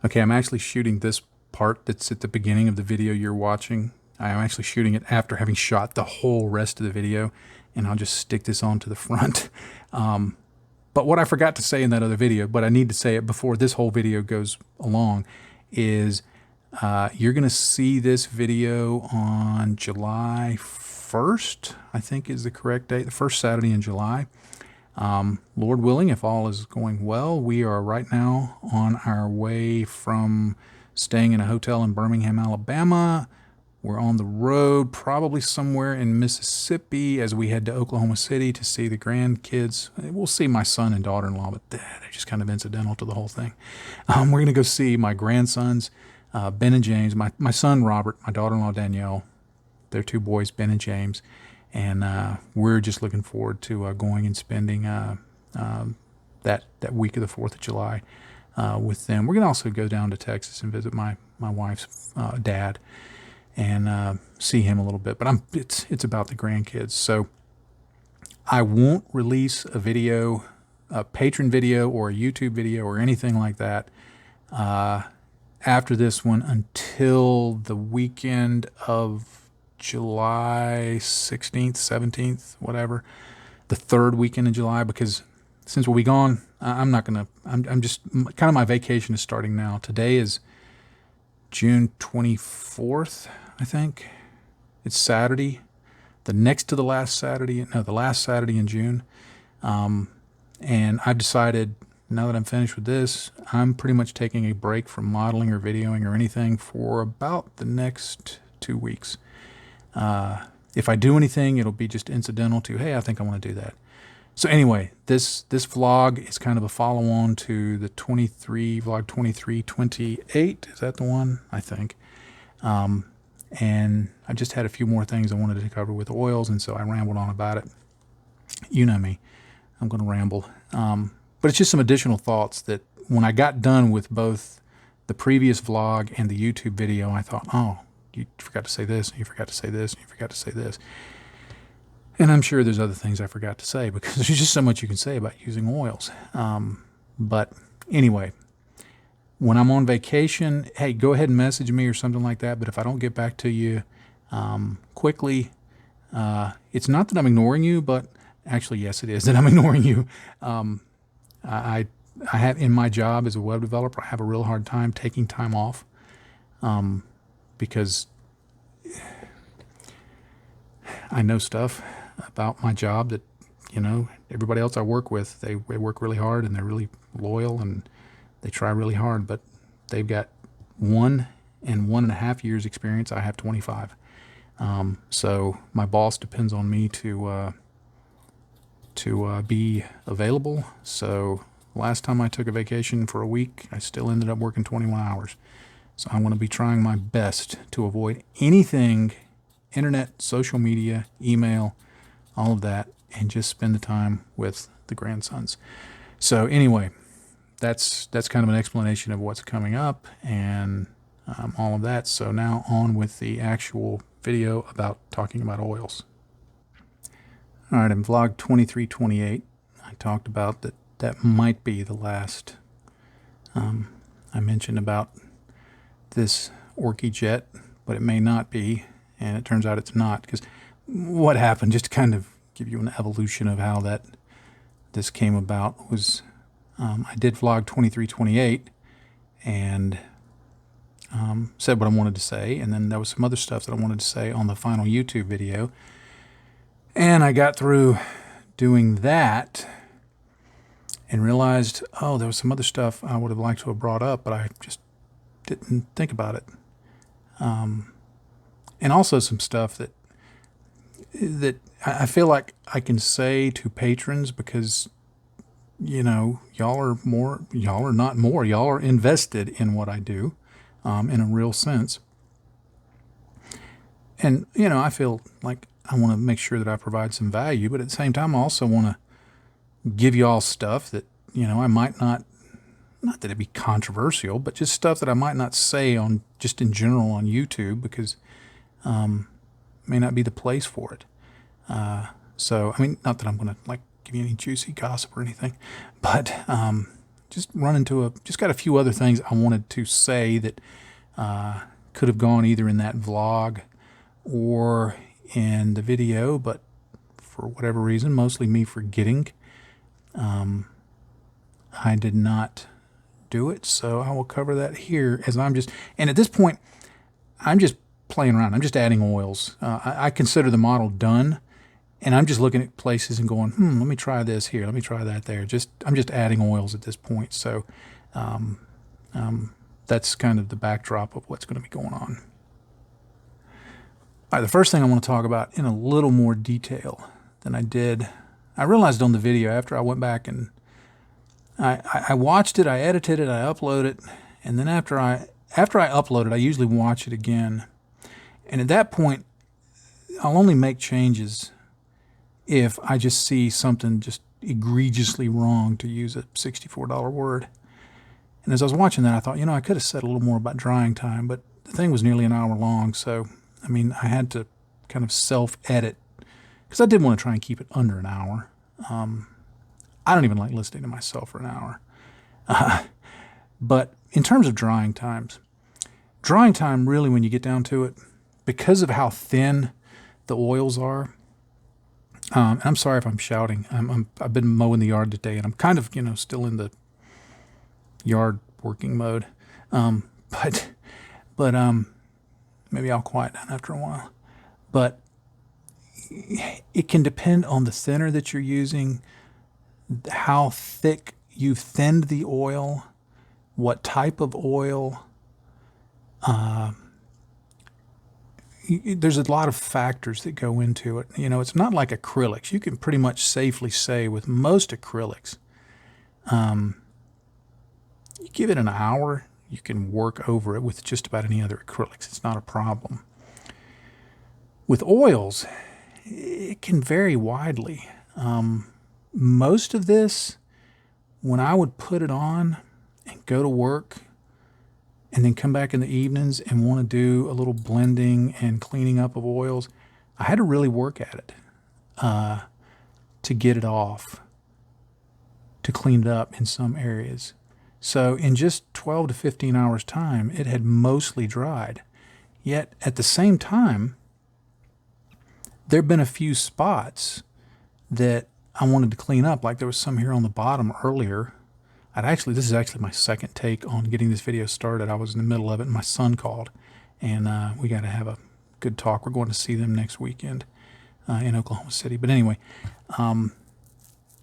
Okay, I'm actually shooting this part that's at the beginning of the video you're watching. I'm actually shooting it after having shot the whole rest of the video, and I'll just stick this onto the front. But what I forgot to say in that other video, but I need to say it before this whole video goes along, is you're going to see this video on July 1st, I think is the correct date, the first Saturday in July. Lord willing, if all is going well, we are right now on our way from staying in a hotel in Birmingham, Alabama. We're on the road, probably somewhere in Mississippi, as we head to Oklahoma City to see the grandkids. We'll see my son and daughter-in-law, but they're just kind of incidental to the whole thing. We're going to go see my grandsons, Ben and James, my son Robert, my daughter-in-law Danielle, their two boys, Ben and James. And we're just looking forward to going and spending that week of the 4th of July with them. We're going to also go down to Texas and visit my wife's dad and see him a little bit. But it's about the grandkids. So I won't release a video, a patron video or a YouTube video or anything like that after this one until the weekend of July 16th, 17th, whatever, the third weekend in July, because since we'll be gone, I'm just, kind of my vacation is starting now. Today is June 24th, I think. It's Saturday, the next to the last Saturday, no, the last Saturday in June. And I've decided, now that I'm finished with this, I'm pretty much taking a break from modeling or videoing or anything for about the next 2 weeks. If I do anything, it'll be just incidental to, hey, I think I want to do that. So anyway, this vlog is kind of a follow-on to the vlog 2328. Is that the one? I think. And I just had a few more things I wanted to cover with oils, and so I rambled on about it. You know me. I'm going to ramble. But it's just some additional thoughts that when I got done with both the previous vlog and the YouTube video, I thought, oh, you forgot to say this, and you forgot to say this, and you forgot to say this. And I'm sure there's other things I forgot to say because there's just so much you can say about using oils. But anyway, when I'm on vacation, hey, go ahead and message me or something like that. But if I don't get back to you quickly, it's not that I'm ignoring you, but actually, yes, it is that I'm ignoring you. I have, in my job as a web developer, I have a real hard time taking time off. Because I know stuff about my job that, everybody else I work with, they work really hard and they're really loyal and they try really hard, but they've got 1 and 1.5 years experience. I have 25. So my boss depends on me to be available. So last time I took a vacation for a week, I still ended up working 21 hours. So I'm going to be trying my best to avoid anything internet, social media, email, all of that, and just spend the time with the grandsons. So anyway, that's kind of an explanation of what's coming up and all of that. So now on with the actual video about talking about oils. All right, in vlog 2328, I talked about that might be the last. I mentioned about this Orky jet, but it may not be, and it turns out it's not, because what happened, just to kind of give you an evolution of how this came about, was I did vlog 2328 and said what I wanted to say, and then there was some other stuff that I wanted to say on the final YouTube video, and I got through doing that and realized, oh, there was some other stuff I would have liked to have brought up, but I just didn't think about it. And also some stuff that I feel like I can say to patrons because, y'all are invested in what I do, in a real sense. And, I feel like I want to make sure that I provide some value, but at the same time, I also want to give y'all stuff that, I might not that it'd be controversial, but just stuff that I might not say on just in general on YouTube because may not be the place for it. So, I mean, not that I'm going to give you any juicy gossip or anything, but just got a few other things I wanted to say that could have gone either in that vlog or in the video, but for whatever reason, mostly me forgetting, I did not do it. So I will cover that here as and at this point, I'm just playing around. I'm just adding oils. I consider the model done, and I'm just looking at places and going, let me try this here. Let me try that there. I'm just adding oils at this point. So that's kind of the backdrop of what's going to be going on. All right, the first thing I want to talk about in a little more detail than I did, I realized on the video after I went back and I watched it, I edited it, I uploaded it, and then after I upload it, I usually watch it again. And at that point, I'll only make changes if I just see something just egregiously wrong, to use a $64 word. And as I was watching that, I thought, I could have said a little more about drying time, but the thing was nearly an hour long, so I mean, I had to kind of self-edit because I did want to try and keep it under an hour. I don't even like listening to myself for an hour. But in terms of drying time really, when you get down to it, because of how thin the oils are, I'm sorry if I'm shouting. I've been mowing the yard today, and I'm kind of, still in the yard working mode. But maybe I'll quiet down after a while. But it can depend on the thinner that you're using, how thick you've thinned the oil, what type of oil. There's a lot of factors that go into it. It's not like acrylics. You can pretty much safely say with most acrylics, you give it an hour, you can work over it with just about any other acrylics. It's not a problem. With oils, it can vary widely. Most of this, when I would put it on and go to work and then come back in the evenings and want to do a little blending and cleaning up of oils, I had to really work at it to get it off, to clean it up in some areas. So in just 12 to 15 hours time, it had mostly dried. Yet at the same time, there have been a few spots that I wanted to clean up. Like there was some here on the bottom earlier. This is actually my second take on getting this video started. I was in the middle of it and my son called, and we got to have a good talk. We're going to see them next weekend in Oklahoma City. But anyway, I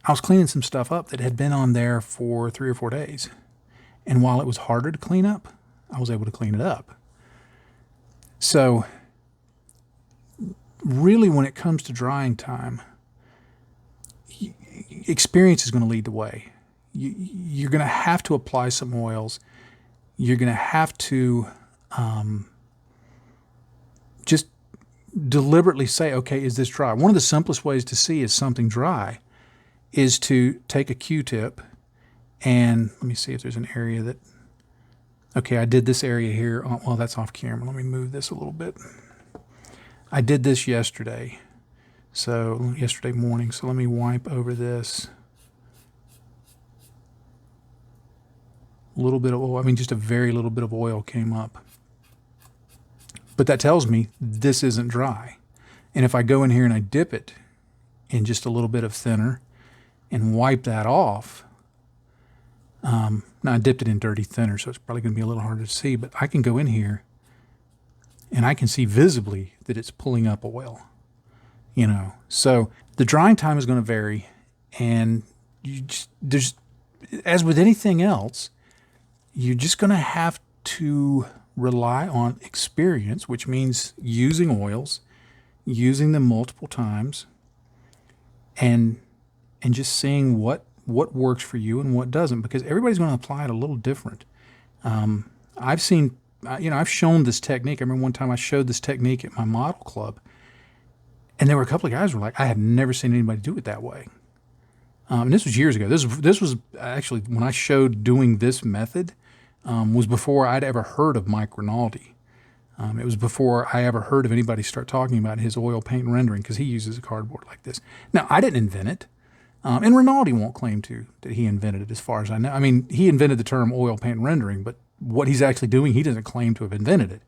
was cleaning some stuff up that had been on there for 3 or 4 days. And while it was harder to clean up, I was able to clean it up. So really, when it comes to drying time, experience is going to lead the way. You're going to have to apply some oils. You're going to have to just deliberately say, okay, is this dry? One of the simplest ways to see is something dry is to take a Q-tip and let me see if there's an area that, okay, I did this area here. Oh, well, that's off camera. Let me move this a little bit. I did this yesterday. So yesterday morning. So let me wipe over this. A little bit of oil. I mean, just a very little bit of oil came up. But that tells me this isn't dry. And if I go in here and I dip it in just a little bit of thinner and wipe that off, now I dipped it in dirty thinner, so it's probably going to be a little harder to see, but I can go in here and I can see visibly that it's pulling up oil, So the drying time is going to vary, and as with anything else, you're just going to have to rely on experience, which means using oils, using them multiple times, and just seeing what works for you and what doesn't, because everybody's going to apply it a little different. I've seen, I've shown this technique. I remember one time I showed this technique at my model club, and there were a couple of guys who were like, I had never seen anybody do it that way. And this was years ago. This was actually when I showed doing this method, was before I'd ever heard of Mike Rinaldi. It was before I ever heard of anybody start talking about his oil paint rendering, because he uses a cardboard like this. Now, I didn't invent it. And Rinaldi won't claim that he invented it, as far as I know. I mean, he invented the term oil paint rendering, but what he's actually doing, he doesn't claim to have invented it.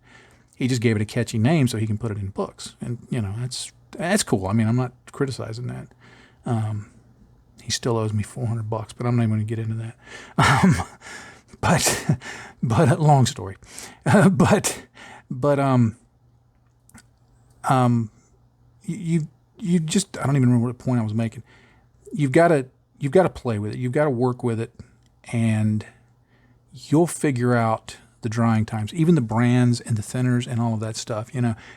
He just gave it a catchy name so he can put it in books. And, that's cool. I mean, I'm not criticizing that. He still owes me $400, but I'm not even going to get into that. But long story. You just, I don't even remember what point I was making. You've got to play with it. You've got to work with it, and you'll figure out the drying times, even the brands and the thinners and all of that stuff,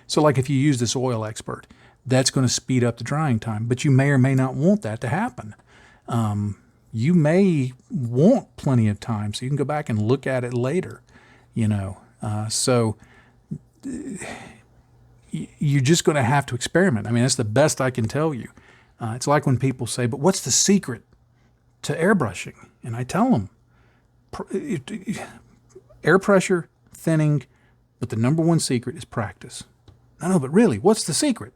So like if you use this oil expert, that's going to speed up the drying time, but you may or may not want that to happen. You may want plenty of time, so you can go back and look at it later, So you're just going to have to experiment. I mean, that's the best I can tell you. It's like when people say, but what's the secret to airbrushing? And I tell them, air pressure, thinning, but the number one secret is practice. No, but really, what's the secret?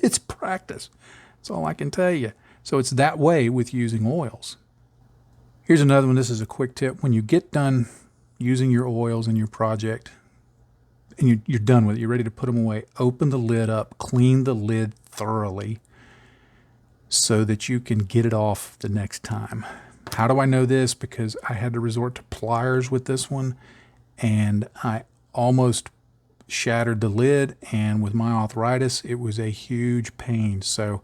It's practice. That's all I can tell you. So it's that way with using oils. Here's another one. This is a quick tip. When you get done using your oils in your project, and you're done with it, you're ready to put them away, open the lid up, clean the lid thoroughly so that you can get it off the next time. How do I know this? Because I had to resort to pliers with this one, and I almost shattered the lid, and with my arthritis, it was a huge pain. So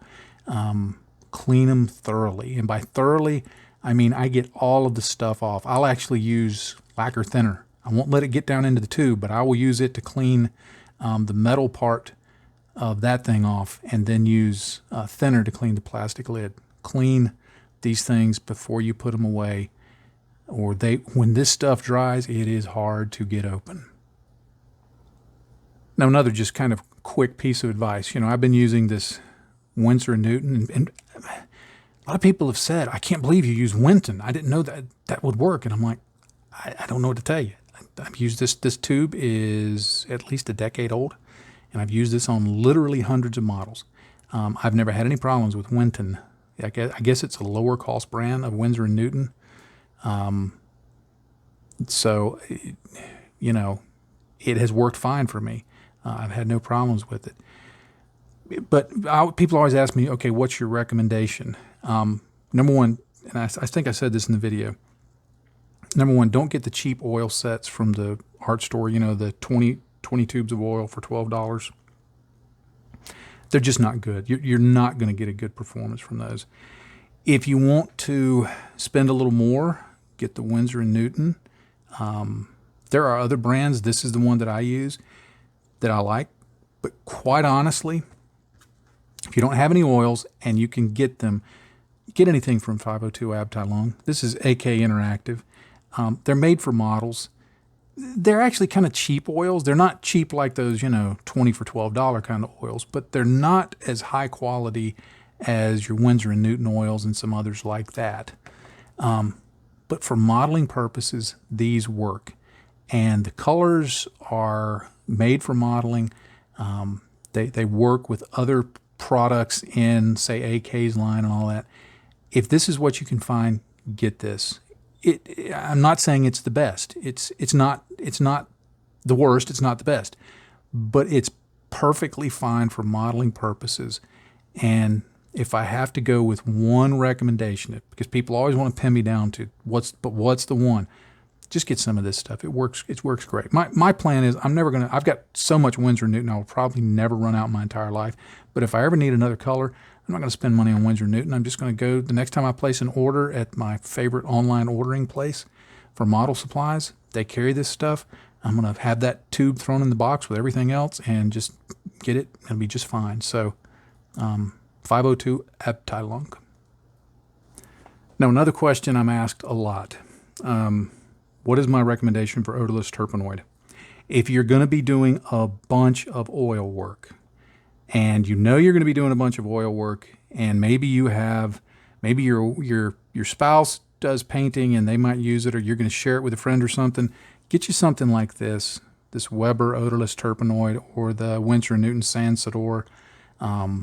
clean them thoroughly. And by thoroughly, I mean I get all of the stuff off. I'll actually use lacquer thinner. I won't let it get down into the tube, but I will use it to clean the metal part of that thing off, and then use thinner to clean the plastic lid. Clean these things before you put them away, or when this stuff dries, it is hard to get open. Now, another just kind of quick piece of advice. I've been using this Winsor & Newton, and a lot of people have said, I can't believe you use Winton. I didn't know that would work. And I'm like, I don't know what to tell you. I've used this. This tube is at least a decade old, and I've used this on literally hundreds of models. I've never had any problems with Winton. I guess it's a lower cost brand of Winsor & Newton. So, it has worked fine for me. I've had no problems with it. But people always ask me, okay, what's your recommendation? Number one, and I think I said this in the video, number one, don't get the cheap oil sets from the art store, the 20 tubes of oil for $12. They're just not good. You're not going to get a good performance from those. If you want to spend a little more, get the Winsor & Newton. There are other brands. This is the one that I use that I like. But quite honestly, if you don't have any oils and you can get them, get anything from 502 Abteilung. This is AK Interactive. They're made for models. They're actually kind of cheap oils. They're not cheap like those, 20 for $12 kind of oils, but they're not as high quality as your Winsor & Newton oils and some others like that. But for modeling purposes, these work. And the colors are made for modeling. They work with other products in, say, AK's line and all that. If this is what you can find, get this. I'm not saying it's the best. It's not the worst. It's not the best, but it's perfectly fine for modeling purposes. And if I have to go with one recommendation, because people always want to pin me down to what's the one, just get some of this stuff. It works great. My plan is I've got so much Winsor & Newton, I will probably never run out my entire life. But if I ever need another color, I'm not going to spend money on Winsor & Newton. I'm just going to go the next time I place an order at my favorite online ordering place for model supplies. They carry this stuff. I'm going to have that tube thrown in the box with everything else and just get it. It'll be just fine. So 502 Abteilung. Now, another question I'm asked a lot. What is my recommendation for odorless terpenoid? If you're going to be doing a bunch of oil work, and you're going to be doing a bunch of oil work, and maybe your spouse does painting and they might use it, or you're going to share it with a friend or something, get you something like this Weber odorless terpenoid, or the Winsor & Newton Sans Odor,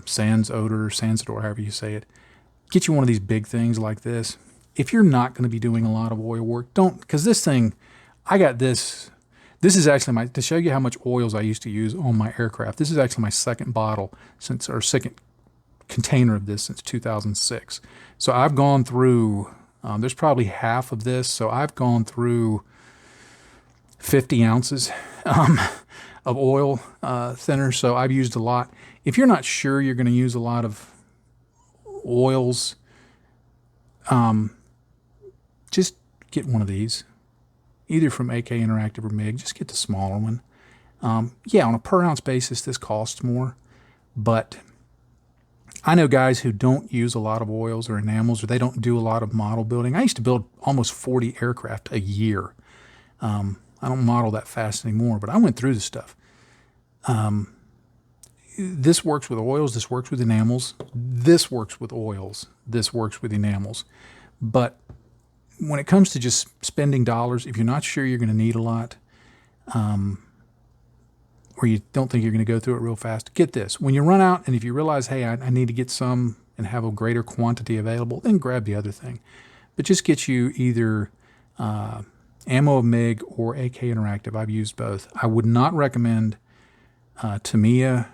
Sans Odor, Sans Odor, however you say it. get you one of these big things like this. If you're not going to be doing a lot of oil work, don't, because this thing, I got this. This is actually to show you how much oils I used to use on my aircraft. This is actually my second bottle or second container of this since 2006. So I've gone through, there's probably half of this. So I've gone through 50 ounces of oil thinner. So I've used a lot. If you're not sure you're going to use a lot of oils, just get one of these, either from AK Interactive or MIG. Just get the smaller one. Yeah, on a per ounce basis, this costs more, but I know guys who don't use a lot of oils or enamels, or they don't do a lot of model building. I used to build almost 40 aircraft a year. I don't model that fast anymore, but I went through this stuff. This works with oils. This works with enamels. This works with oils. This works with enamels. But when it comes to just spending dollars, if you're not sure you're going to need a lot, or you don't think you're going to go through it real fast, get this. When you run out, and if you realize, hey, I need to get some and have a greater quantity available, then grab the other thing. But just get you either Ammo of MIG or AK Interactive. I've used both. I would not recommend Tamiya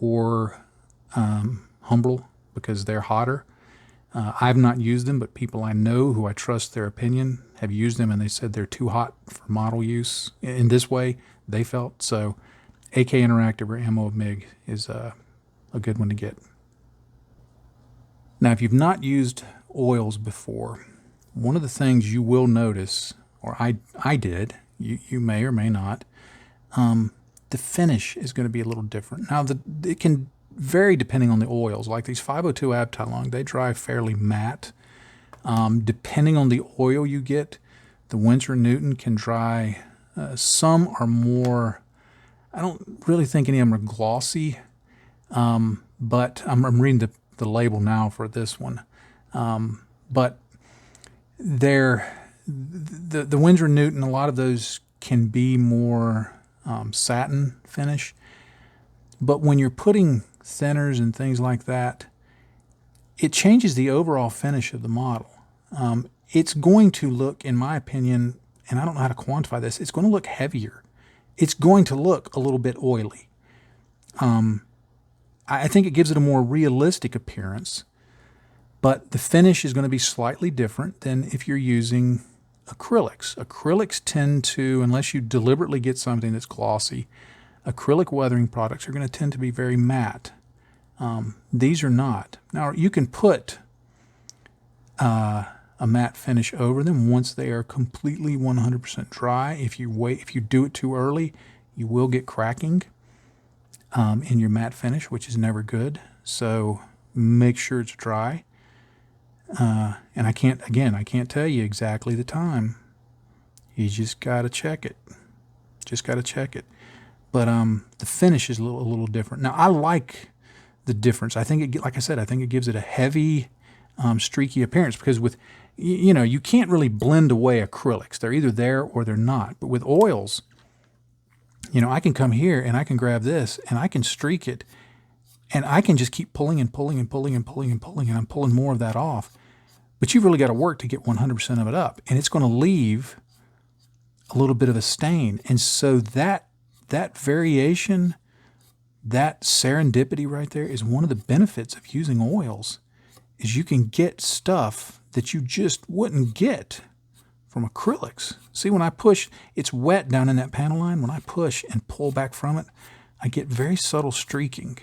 or Humbrol because they're hotter. I've not used them, but people I know who I trust their opinion have used them, and they said they're too hot for model use in this way, they felt. So AK Interactive or Ammo of MIG is a good one to get. Now, if you've not used oils before, one of the things you will notice, or I did, you may or may not, the finish is going to be a little different. Now, it can vary depending on the oils. Like these 502 Abteilung, they dry fairly matte. Depending on the oil you get, the Winsor & Newton can dry. Some are more, I don't really think any of them are glossy, but I'm reading the label now for this one. But the Winsor & Newton, a lot of those can be more satin finish. But when you're putting thinners and things like that, it changes the overall finish of the model. It's going to look, in my opinion, and I don't know how to quantify this, it's going to look heavier. It's going to look a little bit oily. I think it gives it a more realistic appearance, but the finish is going to be slightly different than if you're using acrylics. Acrylics tend to, unless you deliberately get something that's glossy, acrylic weathering products are going to tend to be very matte. These are not. Now, you can put a matte finish over them once they are completely 100% dry. If you do it too early, you will get cracking in your matte finish, which is never good. So make sure it's dry. And I can't tell you exactly the time. You just got to check it. But the finish is a little different. Now, I like the difference. I think like I said, I think it gives it a heavy, streaky appearance, because with, you can't really blend away acrylics. They're either there or they're not. But with oils, I can come here and I can grab this and I can streak it, and I can just keep pulling and pulling and pulling and pulling and pulling, and I'm pulling more of that off. But you've really got to work to get 100% of it up, and it's going to leave a little bit of a stain. And so that variation, that serendipity right there is one of the benefits of using oils, is you can get stuff that you just wouldn't get from acrylics. See, when I push, it's wet down in that panel line. When I push and pull back from it, I get very subtle streaking.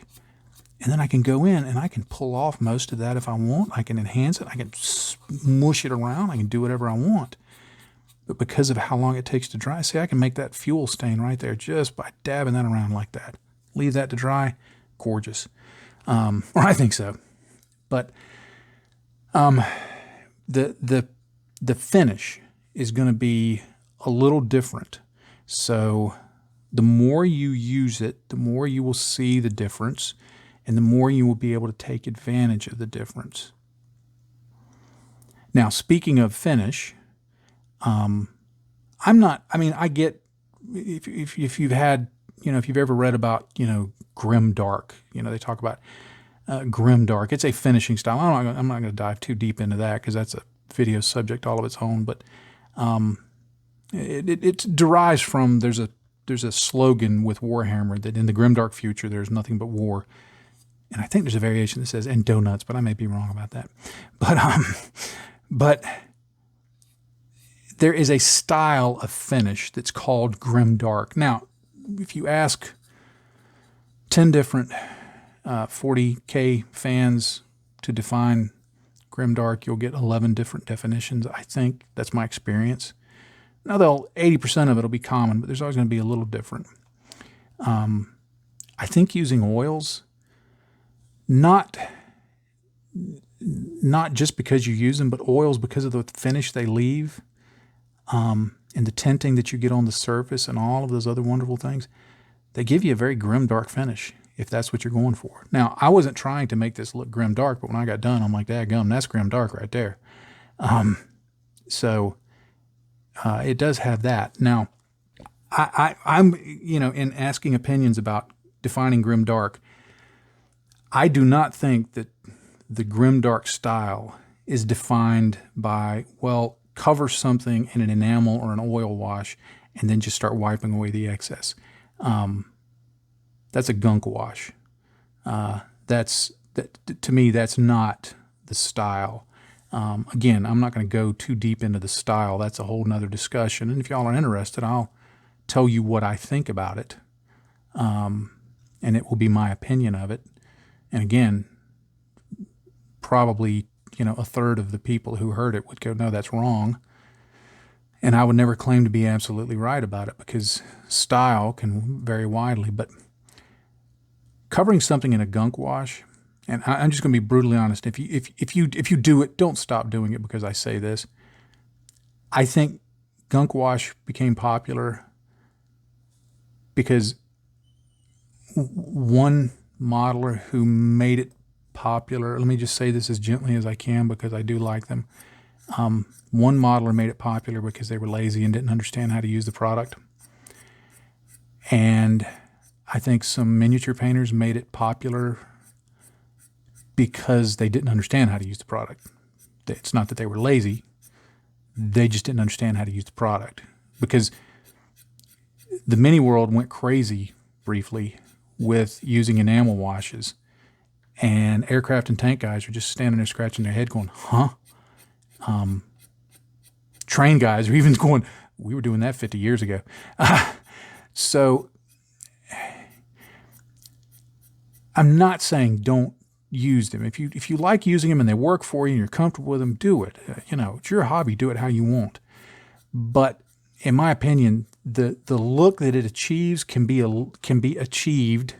And then I can go in and I can pull off most of that if I want. I can enhance it. I can smush it around. I can do whatever I want. But because of how long it takes to dry, see, I can make that fuel stain right there just by dabbing that around like that. Leave that to dry, gorgeous. Or I think so. But the finish is going to be a little different. So the more you use it, the more you will see the difference, and the more you will be able to take advantage of the difference. Now, speaking of finish, I get, if you've had, if you've ever read about, grimdark, they talk about grimdark. It's a finishing style. I'm not going to dive too deep into that because that's a video subject all of its own. But it derives from there's a slogan with Warhammer that in the grimdark future there's nothing but war. And I think there's a variation that says "and donuts," but I may be wrong about that. But there is a style of finish that's called grimdark. Now, if you ask 10 different 40K fans to define grimdark, you'll get 11 different definitions. I think that's my experience. Now, 80% of it will be common, but there's always going to be a little different. I think using oils, not just because you use them, but oils because of the finish they leave, and the tinting that you get on the surface and all of those other wonderful things, they give you a very grimdark finish if that's what you're going for. Now, I wasn't trying to make this look grimdark, but when I got done, I'm like, daggum, that's grimdark right there. So it does have that. Now, I'm in asking opinions about defining grimdark, I do not think that the grimdark style is defined by, well, cover something in an enamel or an oil wash and then just start wiping away the excess. That's a gunk wash. To me, that's not the style. Again, I'm not going to go too deep into the style. That's a whole nother discussion. And if y'all are interested, I'll tell you what I think about it. And it will be my opinion of it. And again, probably, a third of the people who heard it would go, no, that's wrong. And I would never claim to be absolutely right about it because style can vary widely. But covering something in a gunk wash, and I'm just going to be brutally honest, if you do it, don't stop doing it because I say this. I think gunk wash became popular because one modeler who made it popular, let me just say this as gently as I can because I do like them. One modeler made it popular because they were lazy and didn't understand how to use the product. And I think some miniature painters made it popular because they didn't understand how to use the product. It's not that they were lazy. They just didn't understand how to use the product. Because the mini world went crazy briefly with using enamel washes. And aircraft and tank guys are just standing there scratching their head going, huh? Train guys are even going, we were doing that 50 years ago. So I'm not saying don't use them. If you like using them and they work for you and you're comfortable with them, do it. It's your hobby. Do it how you want. But in my opinion, the look that it achieves can be achieved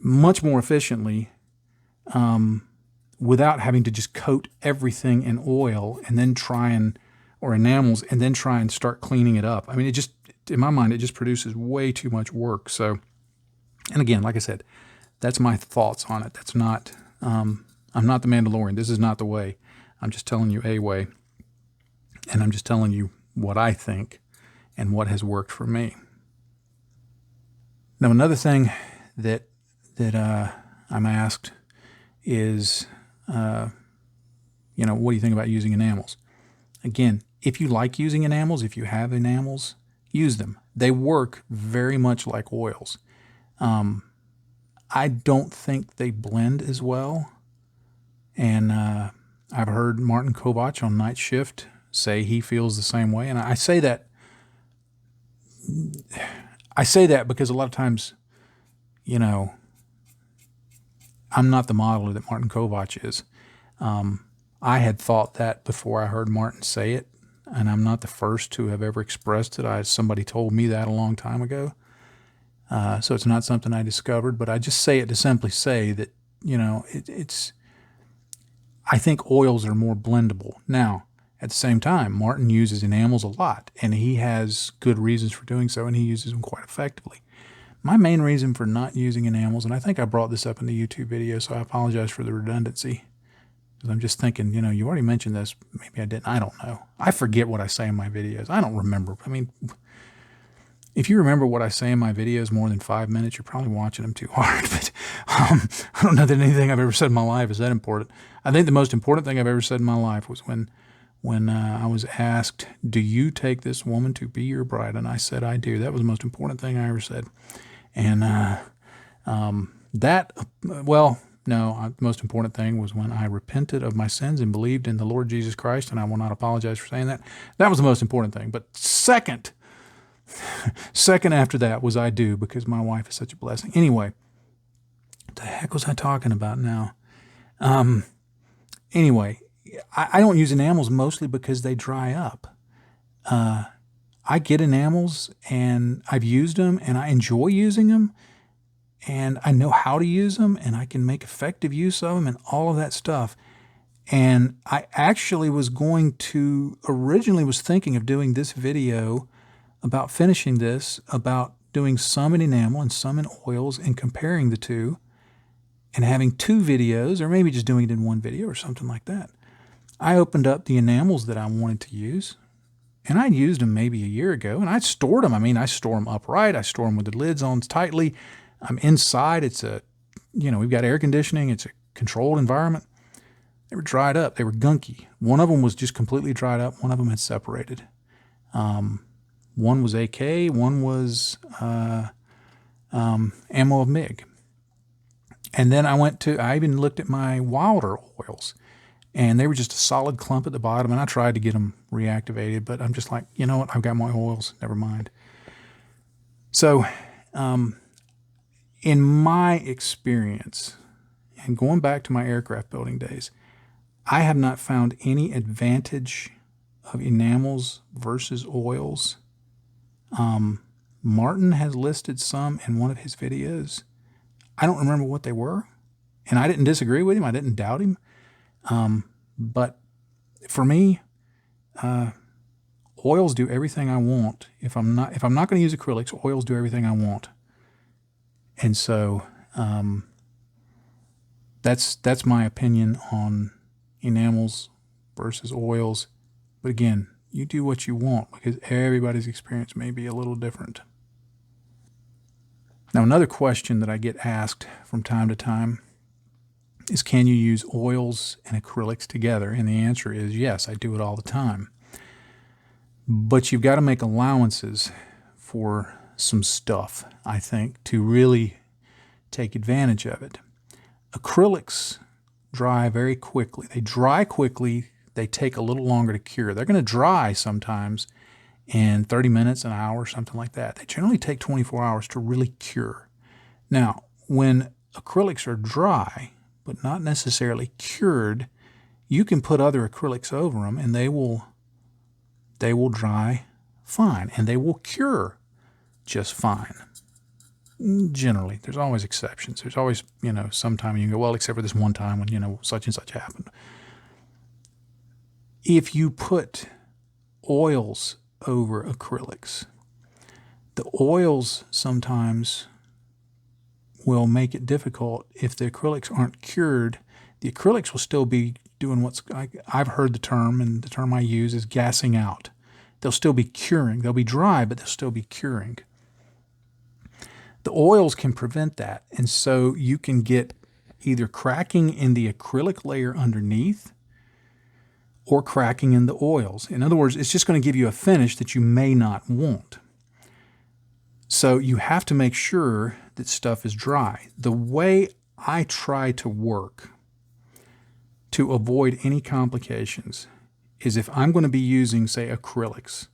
much more efficiently without having to just coat everything in oil and then or enamels and then try and start cleaning it up. I mean, in my mind, it just produces way too much work. So, and again, like I said, that's my thoughts on it. That's not, I'm not the Mandalorian. This is not the way. I'm just telling you a way. And I'm just telling you what I think and what has worked for me. Now, another thing that I'm asked is, what do you think about using enamels? Again, if you like using enamels, if you have enamels, use them. They work very much like oils. I don't think they blend as well. And I've heard Martin Kovach on Night Shift say he feels the same way. And I say that because a lot of times, I'm not the modeler that Martin Kovach is. I had thought that before I heard Martin say it, and I'm not the first to have ever expressed it. Somebody told me that a long time ago. So it's not something I discovered, but I just say it to simply say that, I think oils are more blendable. Now, at the same time, Martin uses enamels a lot, and he has good reasons for doing so, and he uses them quite effectively. My main reason for not using enamels, and I think I brought this up in the YouTube video, so I apologize for the redundancy, because I'm just thinking, you already mentioned this. Maybe I didn't. I don't know. I forget what I say in my videos. I don't remember. I mean, If you remember what I say in my videos more than 5 minutes, you're probably watching them too hard. But I don't know that anything I've ever said in my life is that important. I think the most important thing I've ever said in my life was when I was asked, "Do you take this woman to be your bride?" And I said, "I do." That was the most important thing I ever said. And the most important thing was when I repented of my sins and believed in the Lord Jesus Christ, and I will not apologize for saying that. That was the most important thing. But second after that was I do, because my wife is such a blessing. Anyway, what the heck was I talking about now? Anyway, I don't use enamels mostly because they dry up. I get enamels and I've used them and I enjoy using them and I know how to use them and I can make effective use of them and all of that stuff. And I actually originally was thinking of doing this video about finishing this, about doing some in enamel and some in oils and comparing the two and having 2 videos, or maybe just doing it in one video or something like that. I opened up the enamels that I wanted to use, and I'd used them maybe a year ago, and I stored them. I mean, I store them upright. I store them with the lids on tightly. I'm inside. We've got air conditioning. It's a controlled environment. They were dried up. They were gunky. One of them was just completely dried up. One of them had separated. One was AK. One was ammo of MIG. And then I even looked at my Wilder oils, and they were just a solid clump at the bottom, and I tried to get them reactivated, but I'm just like, you know what, I've got my oils, never mind. So in my experience, and going back to my aircraft building days, I have not found any advantage of enamels versus oils. Martin has listed some in one of his videos. I don't remember what they were, and I didn't disagree with him. I didn't doubt him. But for me, oils do everything I want. If I'm not going to use acrylics, oils do everything I want. And so that's my opinion on enamels versus oils. But again, you do what you want because everybody's experience may be a little different. Now, another question that I get asked from time to time is, can you use oils and acrylics together? And the answer is yes, I do it all the time. But you've got to make allowances for some stuff, I think, to really take advantage of it. Acrylics dry very quickly. They dry quickly. They take a little longer to cure. They're going to dry sometimes in 30 minutes, an hour, something like that. They generally take 24 hours to really cure. Now, when acrylics are dry, but not necessarily cured, you can put other acrylics over them and they will dry fine and they will cure just fine. Generally, there's always exceptions. There's always, sometime you can go, well, except for this one time when, such and such happened. If you put oils over acrylics, the oils sometimes will make it difficult. If the acrylics aren't cured, the acrylics will still be doing I've heard the term, and the term I use is gassing out. They'll still be curing. They'll be dry, but they'll still be curing. The oils can prevent that, and so you can get either cracking in the acrylic layer underneath or cracking in the oils. In other words, it's just going to give you a finish that you may not want. So you have to make sure that stuff is dry. The way I try to work to avoid any complications is if I'm going to be using, say, acrylics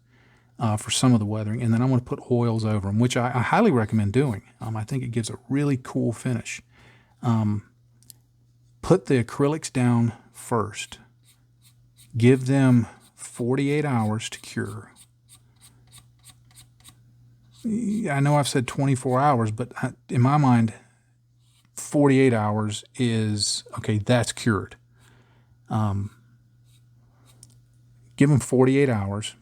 for some of the weathering, and then I'm going to put oils over them, which I highly recommend doing. I think it gives a really cool finish. Put the acrylics down first. Give them 48 hours to cure. I know I've said 24 hours, but in my mind, 48 hours is, okay, that's cured. Give them 48 hours.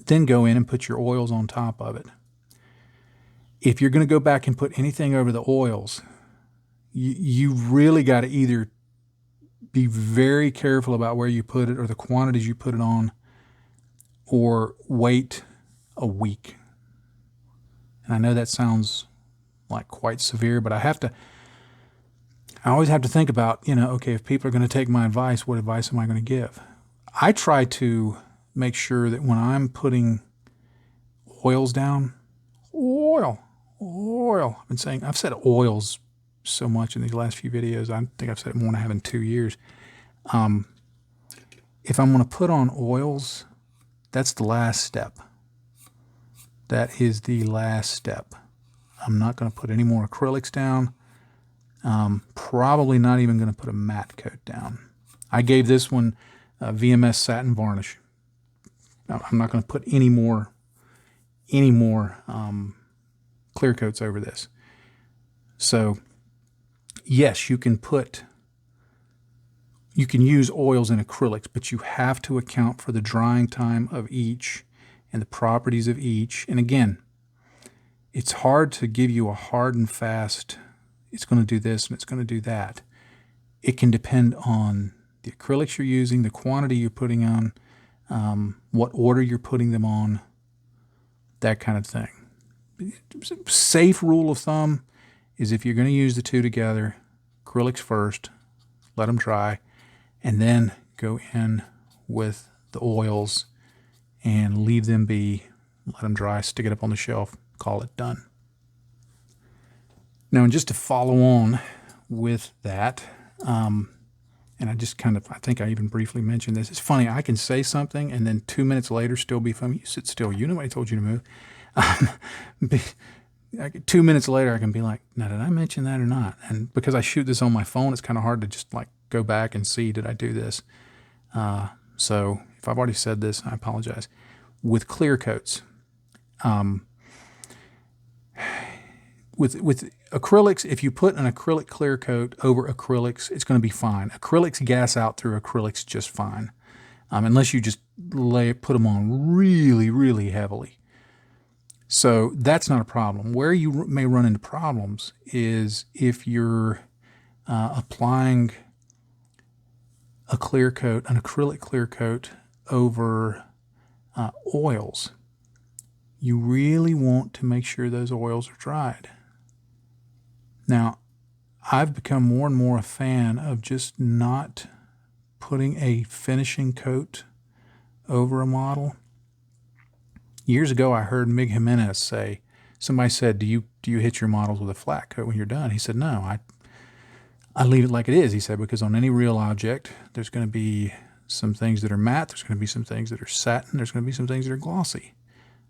Then go in and put your oils on top of it. If you're going to go back and put anything over the oils, you really got to either be very careful about where you put it or the quantities you put it on, or wait a week. And I know that sounds like quite severe, but I always have to think about, okay, if people are going to take my advice, what advice am I going to give? I try to make sure that when I'm putting oils down, oil. I've said oils so much in these last few videos. I think I've said it more than I have in 2 years. If I'm going to put on oils, that's the last step. That is the last step. I'm not going to put any more acrylics down. Probably not even going to put a matte coat down. I gave this one VMS satin varnish. I'm not going to put any more clear coats over this. So yes, you can use oils in acrylics, but you have to account for the drying time of each and the properties of each. And again, it's hard to give you a hard and fast, it's going to do this and it's going to do that. It can depend on the acrylics you're using, the quantity you're putting on, what order you're putting them on, that kind of thing. Safe rule of thumb is if you're going to use the two together, acrylics first, let them dry, and then go in with the oils and leave them be, let them dry, stick it up on the shelf, call it done. Now, and just to follow on with that, and I think I even briefly mentioned this. It's funny, I can say something and then 2 minutes later still be funny. You sit still, nobody told you to move. 2 minutes later, I can be like, now, did I mention that or not? And because I shoot this on my phone, it's kind of hard to just like go back and see, did I do this? So if I've already said this, I apologize. With clear coats, with acrylics, if you put an acrylic clear coat over acrylics, it's going to be fine. Acrylics gas out through acrylics just fine, unless you just put them on really, really heavily. So that's not a problem. Where you may run into problems is if you're applying a clear coat, an acrylic clear coat over oils. You really want to make sure those oils are dried. Now, I've become more and more a fan of just not putting a finishing coat over a model. Years ago, I heard Mig Jimenez say, somebody said, do you hit your models with a flat coat when you're done? He said, no, I leave it like it is. He said, because on any real object, there's going to be some things that are matte, there's going to be some things that are satin, there's going to be some things that are glossy.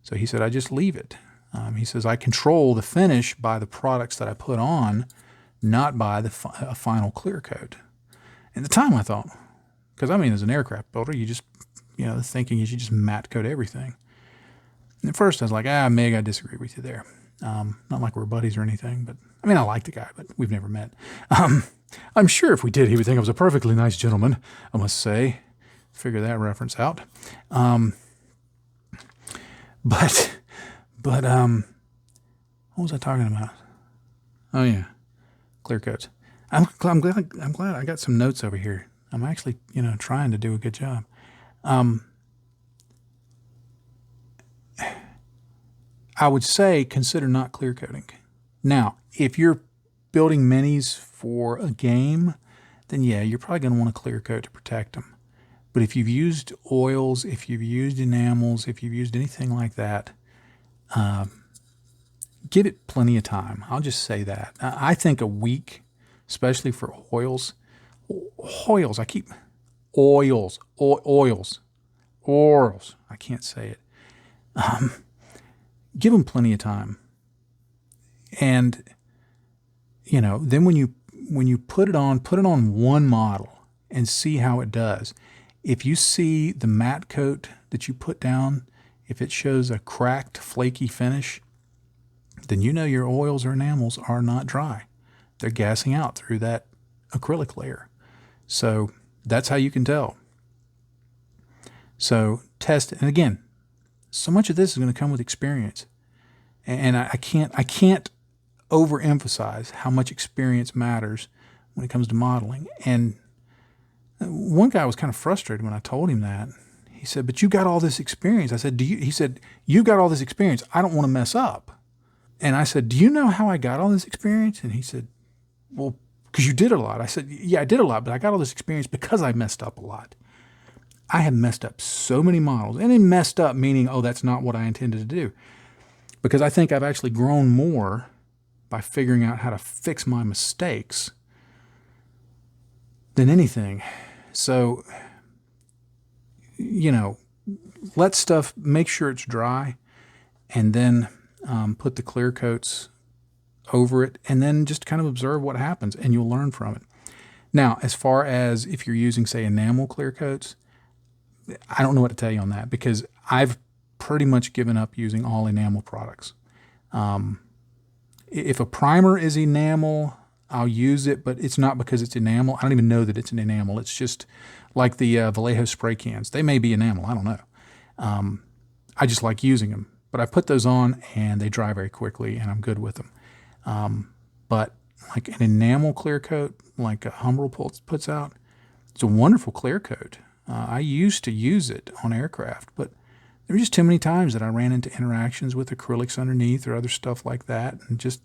So he said, I just leave it. He says, I control the finish by the products that I put on, not by a final clear coat. At the time, I thought, because as an aircraft builder, you just, the thinking is you just matte coat everything. And at first, I was like, Meg, I disagree with you there. Not like we're buddies or anything, but I like the guy, but we've never met. I'm sure if we did, he would think I was a perfectly nice gentleman, I must say. Figure that reference out. But what was I talking about? Oh yeah, clear coats. I'm glad I got some notes over here. I'm actually, trying to do a good job. I would say consider not clear coating. Now, if you're building minis for a game, then yeah, you're probably going to want a clear coat to protect them. But if you've used oils, if you've used enamels, if you've used anything like that, give it plenty of time. I'll just say that. I think a week, especially for oils. Oils. I can't say it. Give them plenty of time. And, then when you put it on one model and see how it does. If you see the matte coat that you put down, if it shows a cracked, flaky finish, then your oils or enamels are not dry. They're gassing out through that acrylic layer. So that's how you can tell. So test it. And again, so much of this is going to come with experience. And I can't overemphasize how much experience matters when it comes to modeling. And one guy was kind of frustrated when I told him that. He said, but you got all this experience. I said, he said, you got all this experience. I don't want to mess up. And I said, do you know how I got all this experience? And he said, well, because you did a lot. I said, yeah, I did a lot, but I got all this experience because I messed up a lot. I have messed up so many models, and then messed up meaning, oh, that's not what I intended to do. Because I think I've actually grown more by figuring out how to fix my mistakes than anything. So, you know, let stuff, make sure it's dry, and then put the clear coats over it, and then just kind of observe what happens, and you'll learn from it. Now, as far as if you're using, say, enamel clear coats, I don't know what to tell you on that, because I've pretty much given up using all enamel products. If a primer is enamel, I'll use it, but it's not because it's enamel. I don't even know that it's an enamel. It's just like the Vallejo spray cans. They may be enamel. I don't know. I just like using them. But I put those on, and they dry very quickly, and I'm good with them. But like an enamel clear coat, like Humbrol puts out, it's a wonderful clear coat. I used to use it on aircraft, but there were just too many times that I ran into interactions with acrylics underneath or other stuff like that, and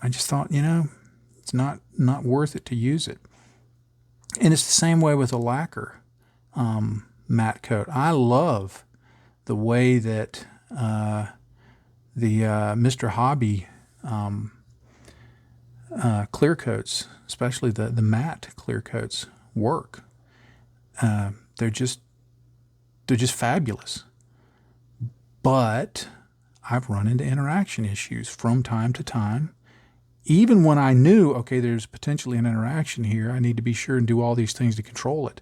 I just thought, you know, it's not worth it to use it. And it's the same way with a lacquer matte coat. I love the way that the Mr. Hobby clear coats, especially the matte clear coats, work. They're just fabulous. But I've run into interaction issues from time to time. Even when I knew, okay, there's potentially an interaction here, I need to be sure and do all these things to control it.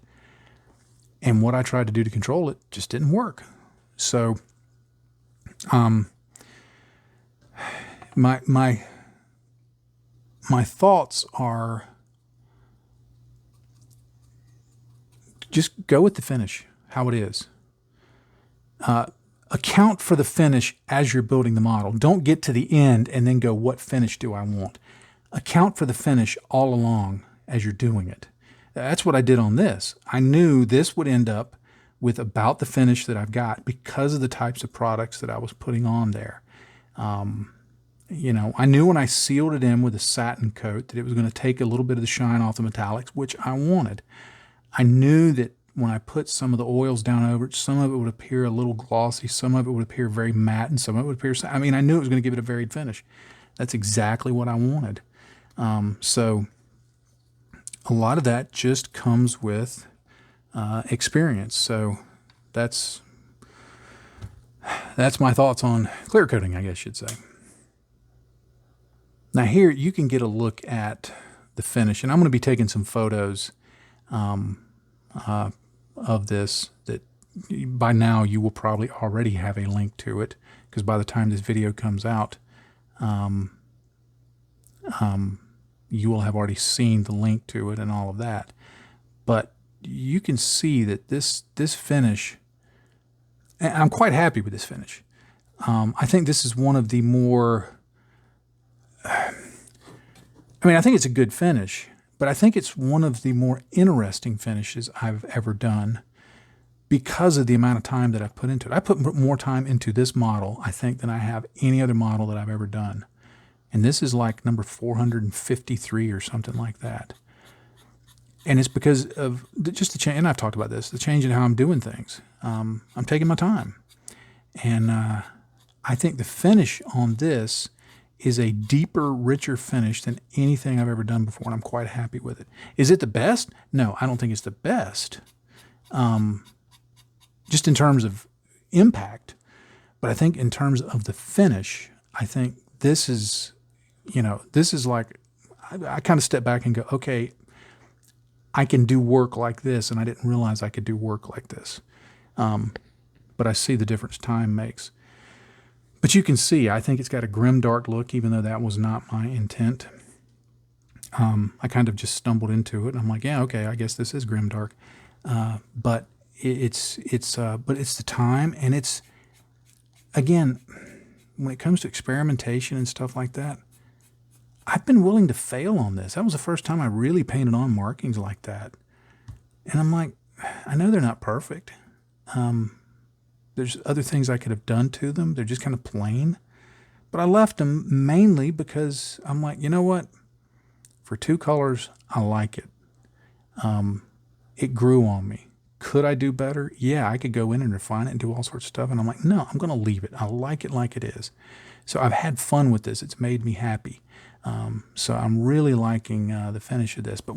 And what I tried to do to control it just didn't work. So, my thoughts are, just go with the finish, how it is. Account for the finish as you're building the model. Don't get to the end and then go, what finish do I want? Account for the finish all along as you're doing it. That's what I did on this. I knew this would end up with about the finish that I've got because of the types of products that I was putting on there. You know, I knew when I sealed it in with a satin coat that it was going to take a little bit of the shine off the metallics, which I wanted. I knew that when I put some of the oils down over it, some of it would appear a little glossy, some of it would appear very matte, and some of it would appear, I mean, I knew it was going to give it a varied finish. That's exactly what I wanted. So a lot of that just comes with experience. So that's my thoughts on clear coating, I guess you'd say. Now here you can get a look at the finish, and I'm going to be taking some photos of this that by now you will probably already have a link to it, because by the time this video comes out, you will have already seen the link to it and all of that. But you can see that this finish, and I'm quite happy with this finish. I think this is one of the more, I think it's a good finish, but I think it's one of the more interesting finishes I've ever done because of the amount of time that I've put into it. I put more time into this model, I think, than I have any other model that I've ever done. And this is like number 453 or something like that. And it's because of just the change, and I've talked about this, the change in how I'm doing things. I'm taking my time. And I think the finish on this is a deeper, richer finish than anything I've ever done before, and I'm quite happy with it. Is it the best? No, I don't think it's the best, just in terms of impact. But I think in terms of the finish, I think this is, this is like, I kind of step back and go, okay, I can do work like this, and I didn't realize I could do work like this. But I see the difference time makes. But you can see, I think it's got a grimdark look, even though that was not my intent. I kind of just stumbled into it, and I'm like, yeah, okay, I guess this is grimdark. But it's the time, and it's, again, when it comes to experimentation and stuff like that, I've been willing to fail on this. That was the first time I really painted on markings like that. And I'm like, I know they're not perfect. There's other things I could have done to them. They're just kind of plain. But I left them mainly because I'm like, you know what? For 2 colors, I like it. It grew on me. Could I do better? Yeah, I could go in and refine it and do all sorts of stuff. And I'm like, no, I'm going to leave it. I like it like it is. So I've had fun with this. It's made me happy. So I'm really liking the finish of this. But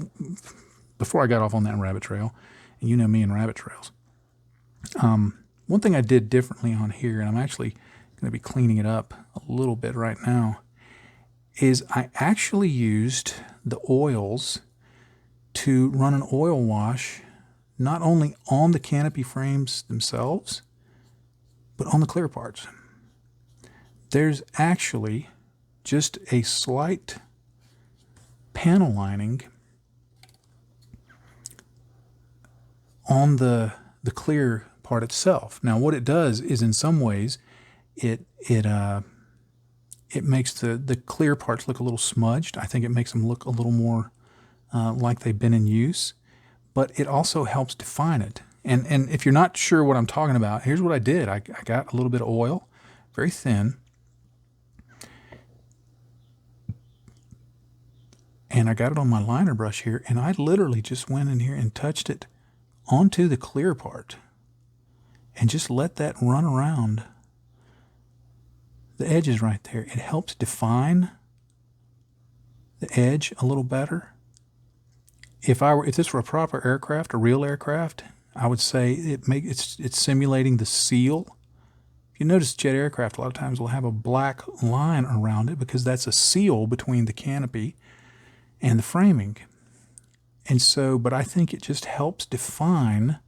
before I got off on that rabbit trail, and you know me and rabbit trails, one thing I did differently on here, and I'm actually going to be cleaning it up a little bit right now, is I actually used the oils to run an oil wash not only on the canopy frames themselves, but on the clear parts. There's actually just a slight panel lining on the clear part itself. Now what it does is, in some ways, it makes the clear parts look a little smudged. I think it makes them look a little more like they've been in use, but it also helps define it. And if you're not sure what I'm talking about, here's what I did. I got a little bit of oil, very thin, and I got it on my liner brush here, and I literally just went in here and touched it onto the clear part and just let that run around the edges right there. It helps define the edge a little better. If this were a proper aircraft, a real aircraft, I would say it's simulating the seal. If you notice, jet aircraft a lot of times will have a black line around it because that's a seal between the canopy and the framing. And so, but I think it just helps define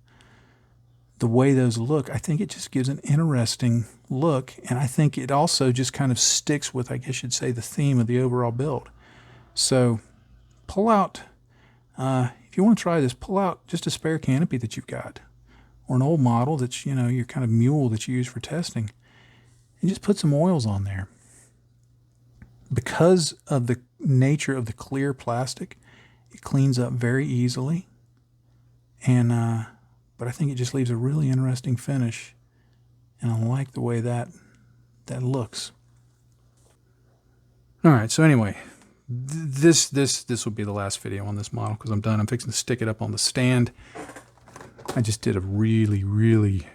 the way those look. I think it just gives an interesting look, and I think it also just kind of sticks with, I guess you'd say, the theme of the overall build. So pull out, if you want to try this, pull out just a spare canopy that you've got, or an old model that's, you know, your kind of mule that you use for testing, and just put some oils on there. Because of the nature of the clear plastic, it cleans up very easily, and but I think it just leaves a really interesting finish, and I like the way that looks. All right, so anyway, this will be the last video on this model because I'm done. I'm fixing to stick it up on the stand. I just did a really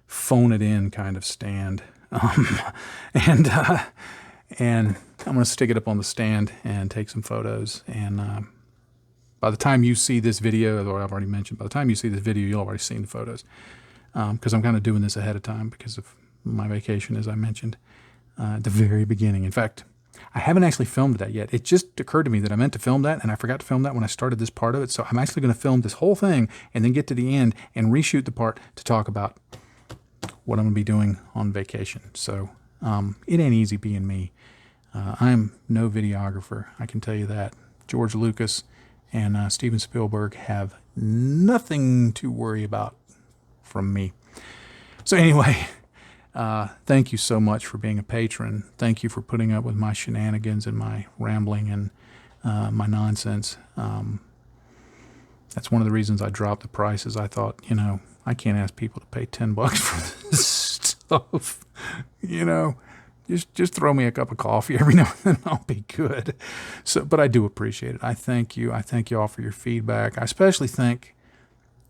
phone it in kind of stand, and I'm going to stick it up on the stand and take some photos. And by the time you see this video, or I've already mentioned, by the time you see this video, you'll already seen the photos, because I'm kind of doing this ahead of time because of my vacation, as I mentioned at the very beginning. In fact, I haven't actually filmed that yet. It just occurred to me that I meant to film that, and I forgot to film that when I started this part of it. So I'm actually going to film this whole thing and then get to the end and reshoot the part to talk about what I'm going to be doing on vacation. So it ain't easy being me. I'm no videographer, I can tell you that. George Lucas and Steven Spielberg have nothing to worry about from me. So anyway, thank you so much for being a patron. Thank you for putting up with my shenanigans and my rambling and my nonsense. That's one of the reasons I dropped the prices. I thought, you know, I can't ask people to pay $10 for this stuff. You know, just throw me a cup of coffee every now and then. I'll be good. So, but I do appreciate it. I thank you. I thank you all for your feedback. I especially thank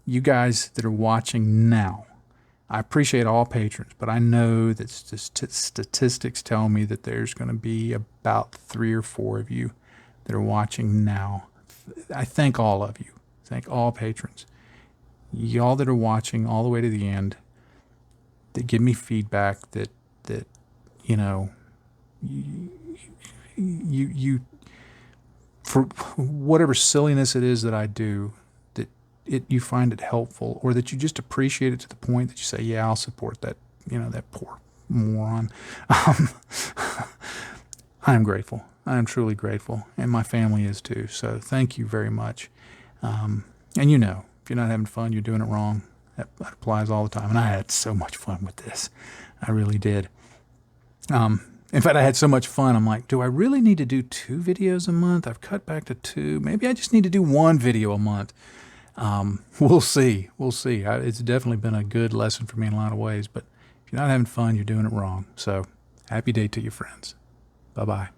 you guys that are watching now. I appreciate all patrons, but I know that statistics tell me that there's going to be about 3 or 4 of you that are watching now. I thank all of you. Thank all patrons. Y'all that are watching all the way to the end, that give me feedback, that you know, you for whatever silliness it is that I do, that you find it helpful, or that you just appreciate it to the point that you say, yeah, I'll support that, you know, that poor moron. I'm grateful. I am truly grateful, and my family is too. So thank you very much. And you know, if you're not having fun, you're doing it wrong. That applies all the time. And I had so much fun with this. I really did. In fact, I had so much fun. I'm like, do I really need to do 2 videos a month? I've cut back to 2. Maybe I just need to do 1 video a month. We'll see. We'll see. It's definitely been a good lesson for me in a lot of ways. But if you're not having fun, you're doing it wrong. So Happy day to you, friends. Bye-bye.